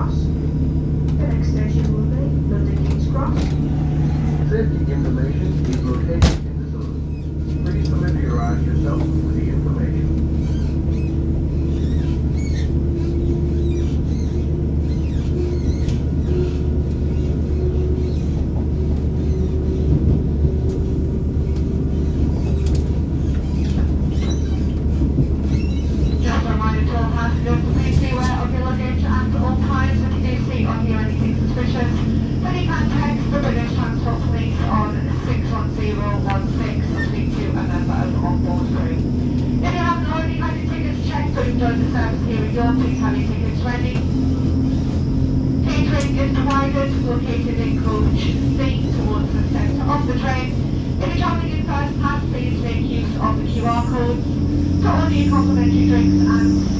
Cross. The next station will be London King's Cross. Safety information is located in the saloon. Please familiarize yourself with the information. Just a reminder to all passengers to please be aware of your luggage at all times. If you do see or hear anything suspicious, then you can text the British Transport Police on 61016 to speak to a member of the onboard crew. If you haven't already had your tickets checked or you've joined the service here at York, please have your tickets ready. Catering is provided, located in coach C towards the centre of the train. If you're travelling in first class, please make use of the QR codes to order your complimentary drinks and